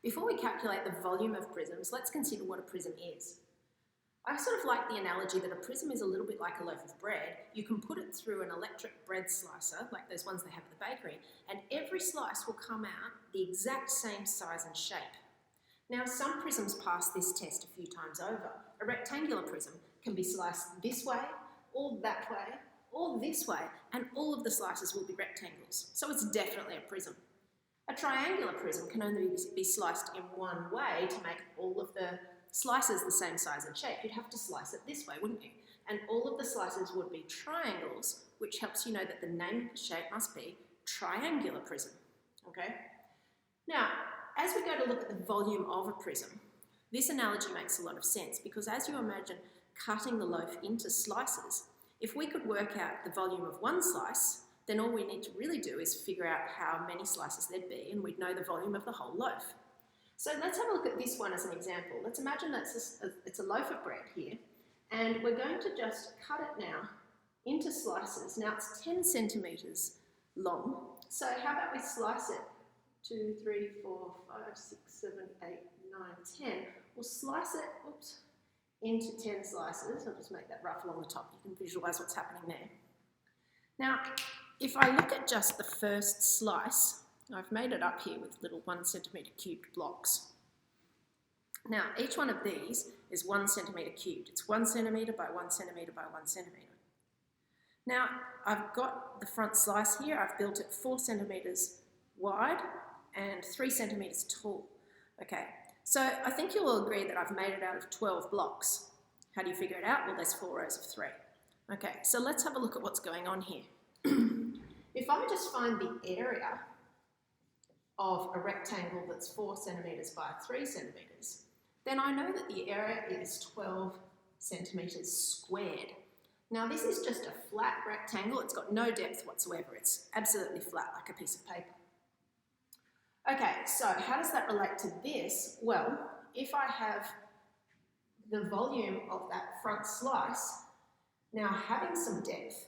Before we calculate the volume of prisms, let's consider what a prism is. I sort of like the analogy that a prism is a little bit like a loaf of bread. You can put it through an electric bread slicer, like those ones they have at the bakery, and every slice will come out the exact same size and shape. Now, some prisms pass this test a few times over. A rectangular prism can be sliced this way, or that way, or this way, and all of the slices will be rectangles. So it's definitely a prism. A triangular prism can only be sliced in one way to make all of the slices the same size and shape. You'd have to slice it this way, wouldn't you? And all of the slices would be triangles, which helps you know that the name of the shape must be triangular prism, okay? Now, as we go to look at the volume of a prism, this analogy makes a lot of sense because as you imagine cutting the loaf into slices, if we could work out the volume of one slice, then all we need to really do is figure out how many slices there'd be and we'd know the volume of the whole loaf. So let's have a look at this one as an example. Let's imagine that it's a loaf of bread here and we're going to just cut it now into slices. Now it's 10 centimetres long, so how about we slice it 2, 3, 4, 5, 6, 7, 8, 9, 10. We'll slice it, into 10 slices. I'll just make that rough along the top. You can visualise what's happening there. Now, if I look at just the first slice, I've made it up here with little 1 centimetre cubed blocks. Now, each one of these is 1 centimetre cubed. It's 1 centimetre by 1 centimetre by 1 centimetre. Now, I've got the front slice here. I've built it 4 centimetres wide and 3 centimetres tall. Okay, so I think you'll all agree that I've made it out of 12 blocks. How do you figure it out? Well, there's 4 rows of 3. Okay, so let's have a look at what's going on here. If I just find the area of a rectangle that's 4 centimetres by 3 centimetres, then I know that the area is 12 centimetres squared. Now this is just a flat rectangle, it's got no depth whatsoever, it's absolutely flat like a piece of paper. Okay, so how does that relate to this? Well, if I have the volume of that front slice, now having some depth,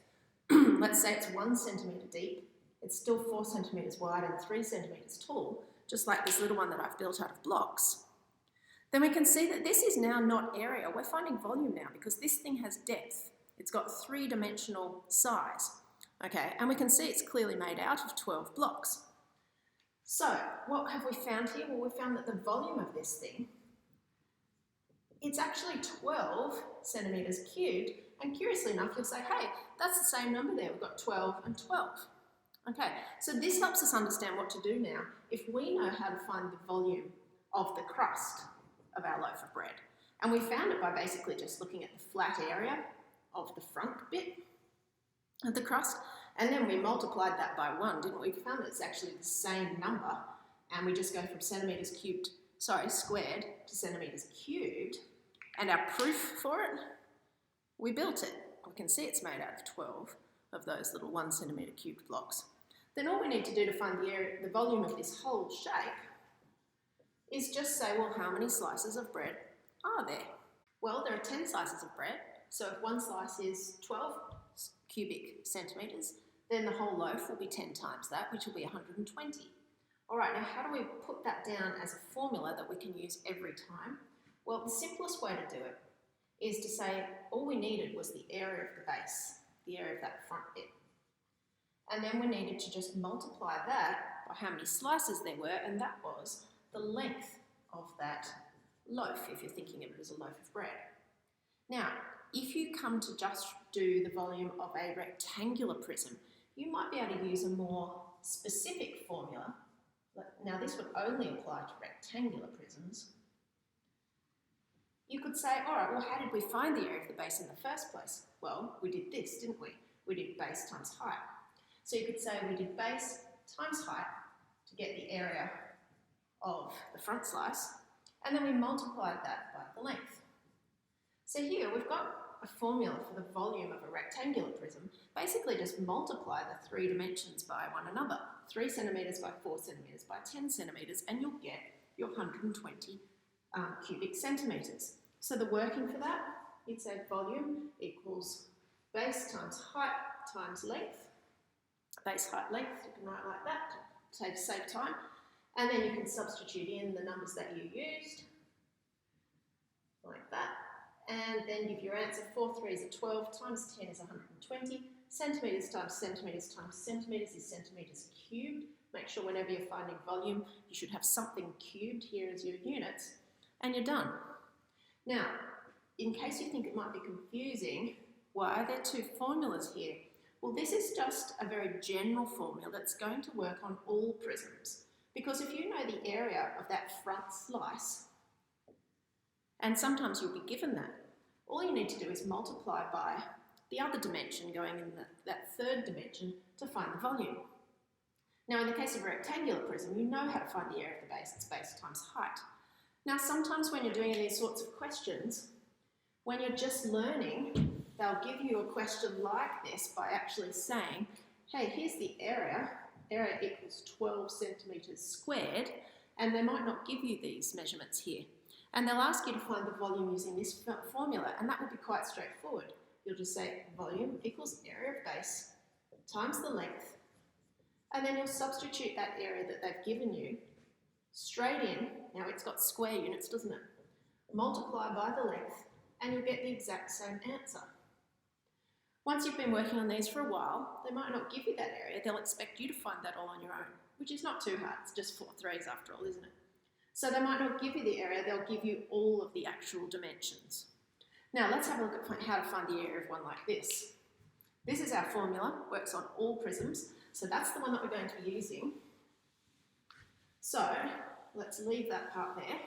let's say it's 1 centimetre deep, it's still 4 centimetres wide and 3 centimetres tall, just like this little one that I've built out of blocks, then we can see that this is now not area, we're finding volume now because this thing has depth. It's got 3-dimensional size, okay, and we can see it's clearly made out of 12 blocks. So, what have we found here? Well, we found that the volume of this thing, it's actually 12 centimetres cubed, and curiously enough, you'll say, hey, that's the same number there, we've got 12 and 12. Okay, so this helps us understand what to do now if we know how to find the volume of the crust of our loaf of bread. And we found it by basically just looking at the flat area of the front bit of the crust, and then we multiplied that by 1, didn't we? We found that it's actually the same number, and we just go from squared to centimetres cubed, and our proof for it, we built it. We can see it's made out of 12 of those little 1 centimetre cubed blocks. Then all we need to do to find the volume of this whole shape is just say, well, how many slices of bread are there? Well, there are 10 slices of bread, so if one slice is 12 cubic centimetres, then the whole loaf will be 10 times that, which will be 120. All right, now how do we put that down as a formula that we can use every time? Well, the simplest way to do it is to say all we needed was the area of the base, the area of that front bit. And then we needed to just multiply that by how many slices there were, and that was the length of that loaf, if you're thinking of it as a loaf of bread. Now, if you come to just do the volume of a rectangular prism, you might be able to use a more specific formula. Now, this would only apply to rectangular prisms. You could say, all right, well, how did we find the area of the base in the first place? Well, we did this, didn't we? We did base times height. So you could say we did base times height to get the area of the front slice, and then we multiplied that by the length. So here we've got a formula for the volume of a rectangular prism. Basically just multiply the 3 dimensions by one another, 3 centimetres by 4 centimetres by 10 centimetres, and you'll get your 120 cubic centimetres. So the working for that, you'd say volume equals base times height times length. Base height length, you can write like that to save time. And then you can substitute in the numbers that you used, like that. And then give your answer. 4 3s are 12, times 10 is 120. Centimetres times centimetres times centimetres is centimetres cubed. Make sure whenever you're finding volume, you should have something cubed here as your units, and you're done. Now, in case you think it might be confusing, why are there two formulas here? Well, this is just a very general formula that's going to work on all prisms. Because if you know the area of that front slice, and sometimes you'll be given that, all you need to do is multiply by the other dimension going in that third dimension to find the volume. Now, in the case of a rectangular prism, you know how to find the area of the base. It's base times height. Now, sometimes when you're doing these sorts of questions, when you're just learning, they'll give you a question like this by actually saying, hey, here's the area. Area equals 12 centimetres squared, and they might not give you these measurements here. And they'll ask you to find the volume using this formula, and that will be quite straightforward. You'll just say volume equals area of base times the length, and then you'll substitute that area that they've given you straight in. Now it's got square units, doesn't it? Multiply by the length, and you'll get the exact same answer. Once you've been working on these for a while, they might not give you that area. They'll expect you to find that all on your own, which is not too hard. It's just 4 3s after all, isn't it? So they might not give you the area. They'll give you all of the actual dimensions. Now let's have a look at how to find the area of one like this. This is our formula, works on all prisms. So that's the one that we're going to be using. So let's leave that part there.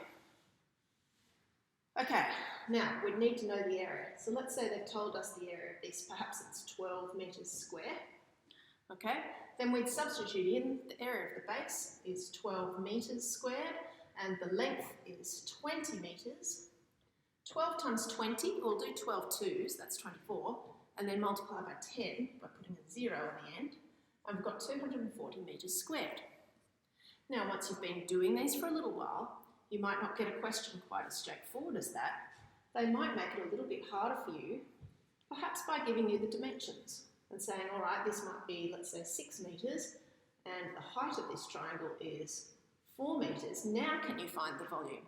Okay, now we need to know the area. So let's say they've told us the area of this, perhaps it's 12 metres square. Okay, then we'd substitute in the area of the base is 12 metres squared, and the length is 20 metres. 12 times 20, we'll do 12 twos, that's 24, and then multiply by 10 by putting a 0 on the end, and we've got 240 metres squared. Now, once you've been doing these for a little while, you might not get a question quite as straightforward as that. They might make it a little bit harder for you, perhaps by giving you the dimensions and saying, all right, this might be, let's say, 6 metres, and the height of this triangle is 4 metres. Now can you find the volume?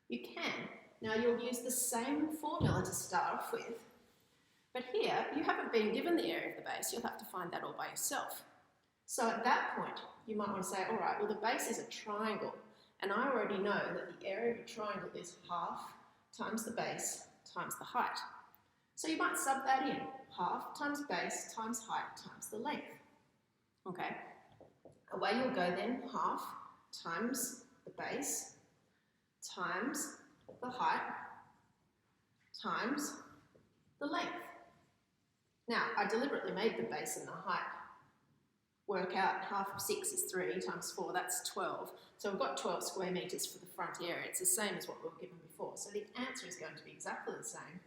You can. Now you'll use the same formula to start off with, but here you haven't been given the area of the base. You'll have to find that all by yourself. So at that point, you might want to say, all right, well, the base is a triangle, and I already know that the area of a triangle is half times the base times the height. So you might sub that in, half times base times height times the length. Okay, away you'll go then, half times the base times the height times the length. Now, I deliberately made the base and the height work out. Half of 6 is 3 times 4, that's 12. So we've got 12 square metres for the front area. It's the same as what we were given before. So the answer is going to be exactly the same.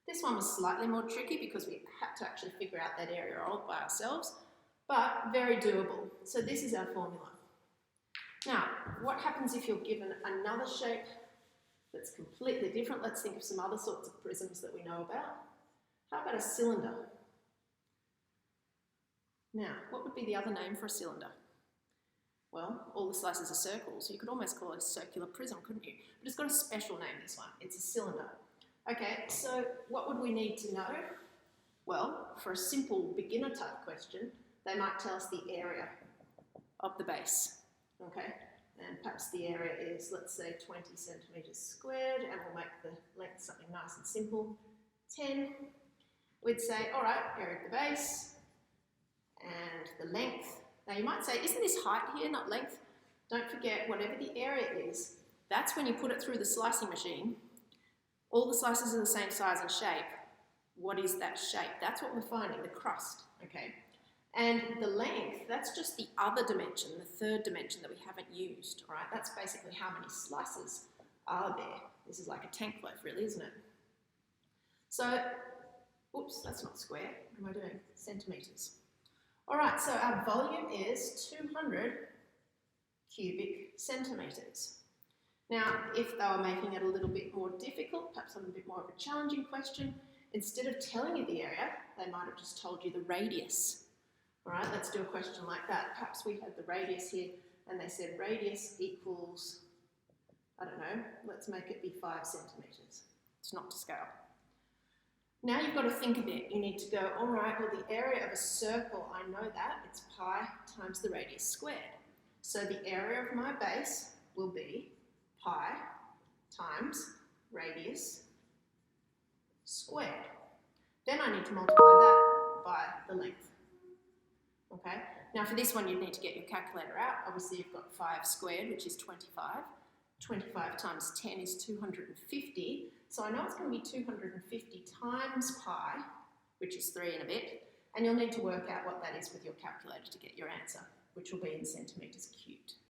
This one was slightly more tricky because we had to actually figure out that area all by ourselves, but very doable. So this is our formula. Now, what happens if you're given another shape that's completely different? Let's think of some other sorts of prisms that we know about. How about a cylinder? Now, what would be the other name for a cylinder? Well, all the slices are circles. You could almost call it a circular prism, couldn't you? But it's got a special name, this one. It's a cylinder. Okay, so what would we need to know? Well, for a simple beginner type question, they might tell us the area of the base. Okay, and perhaps the area is, let's say, 20 centimetres squared, and we'll make the length something nice and simple, 10. We'd say, all right, area of the base, and the length. Now you might say, isn't this height here, not length? Don't forget, whatever the area is, that's when you put it through the slicing machine. All the slices are the same size and shape. What is that shape? That's what we're finding, the crust, okay? And the length, that's just the other dimension, the third dimension that we haven't used, all right? That's basically how many slices are there. This is like a tank loaf, really, isn't it? So, oops, that's not square. What am I doing? Centimetres. All right, so our volume is 200 cubic centimetres. Now, if they were making it a little bit more difficult, perhaps a little bit more of a challenging question, instead of telling you the area, they might have just told you the radius. All right, let's do a question like that. Perhaps we had the radius here and they said radius equals, I don't know, let's make it be 5 centimetres. It's not to scale. Now you've got to think a bit. You need to go, all right, well, the area of a circle, I know that, it's pi times the radius squared. So the area of my base will be pi times radius squared. Then I need to multiply that by the length. Okay? Now for this one, you need to get your calculator out. Obviously, you've got 5 squared, which is 25. 25 times 10 is 250. So I know it's going to be 250 times pi, which is 3 and a bit. And you'll need to work out what that is with your calculator to get your answer, which will be in centimetres cubed.